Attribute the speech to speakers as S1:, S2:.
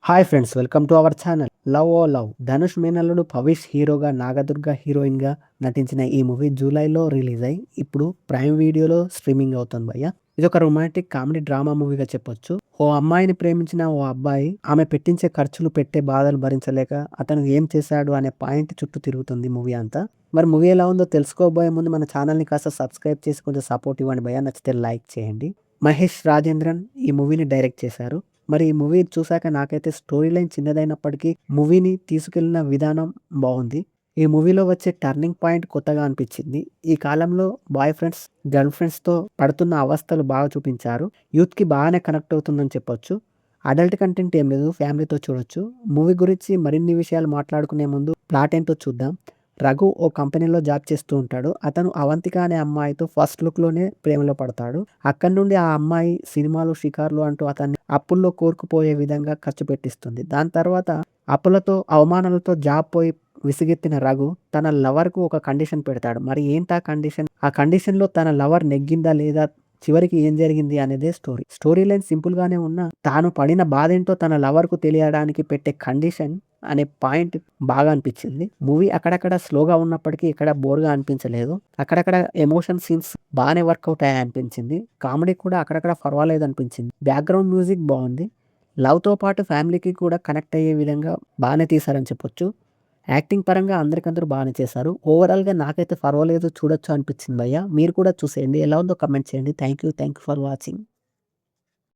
S1: Hi friends, welcome to our channel love o love. Dhanush మేనల్లుడు పవిష్ హీరోగా, నాగదుర్గ హీరోయిన్గా నటించిన ఈ మూవీ జూలైలో రిలీజ్ అయ్యి ఇప్పుడు ప్రైమ్ వీడియోలో స్ట్రీమింగ్ అవుతుంది భయ్య. ఇది ఒక రొమాంటిక్ కామెడీ డ్రామా మూవీగా చెప్పొచ్చు. ఓ అమ్మాయిని ప్రేమించిన ఓ అబ్బాయి ఆమె పెట్టించే ఖర్చులు, పెట్టే బాధలు భరించలేక అతను ఏం చేశాడు అనే పాయింట్ చుట్టూ తిరుగుతుంది మూవీ అంతా. మరి మూవీ ఎలా ఉందో తెలుసుకోబోయే ముందు మన ఛానల్ని కాస్త సబ్స్క్రైబ్ చేసి కొంచెం సపోర్ట్ ఇవ్వండి భయ్య. నచ్చితే లైక్ చేయండి. మహేష్ రాజేంద్రన్ ఈ మూవీని డైరెక్ట్ చేశారు. మరి ఈ మూవీ చూసాక నాకైతే స్టోరీ లైన్ చిన్నదైనప్పటికీ మూవీని తీసుకెళ్లిన విధానం బాగుంది. ఈ మూవీలో వచ్చే టర్నింగ్ పాయింట్ కొత్తగా అనిపించింది. ఈ కాలంలో బాయ్ ఫ్రెండ్స్, గర్ల్ ఫ్రెండ్స్తో పడుతున్న అవస్థలు బాగా చూపించారు. యూత్కి బాగానే కనెక్ట్ అవుతుందని చెప్పొచ్చు. అడల్ట్ కంటెంట్ ఏం లేదు, ఫ్యామిలీతో చూడొచ్చు. మూవీ గురించి మరిన్ని విషయాలు మాట్లాడుకునే ముందు ప్లాట్ ఏంటో చూద్దాం. రఘు ఓ కంపెనీలో జాబ్ చేస్తూ ఉంటాడు. అతను అవంతిక అనే అమ్మాయితో ఫస్ట్ లుక్‌లోనే ప్రేమలో పడతాడు. అక్కడి నుండి ఆ అమ్మాయి సినిమాలు, షికార్లు అంటూ అతన్ని అప్పుల్లో కూరుకుపోయే విధంగా ఖర్చు పెట్టిస్తుంది. దాని తర్వాత అప్పులతో, అవమానాలతో జాబ్ పోయి విసిగెత్తిన రఘు తన లవర్‌కు ఒక కండిషన్ పెడతాడు. మరి ఏంటా కండిషన్? ఆ కండిషన్‌లో తన లవర్ నెగ్గిందా లేదా? చివరికి ఏం జరిగింది అనేదే స్టోరీ. స్టోరీ లైన్ సింపుల్‌గానే ఉన్నా తాను పడిన బాధేంటో తన లవర్‌కు తెలియడానికి పెట్టే కండిషన్ అనే పాయింట్ బాగా అనిపించింది. మూవీ అక్కడక్కడ స్లోగా ఉన్నప్పటికీ ఎక్కడ బోర్‌గా అనిపించలేదు. అక్కడక్కడ ఎమోషన్ సీన్స్ బాగానే వర్కౌట్ అయ్యాయి అనిపించింది. కామెడీ కూడా అక్కడక్కడ పర్వాలేదు అనిపించింది. బ్యాక్‌గ్రౌండ్ మ్యూజిక్ బాగుంది. లవ్‌తో పాటు ఫ్యామిలీకి కూడా కనెక్ట్ అయ్యే విధంగా బాగానే తీశారని చెప్పొచ్చు. యాక్టింగ్ పరంగా అందరికందరూ బాగానే చేశారు. ఓవరాల్‌గా నాకైతే పర్వాలేదు, చూడొచ్చు అనిపించింది భయ్య. మీరు కూడా చూసేయండి. ఎలా ఉందో కామెంట్ చేయండి. Thank you for watching.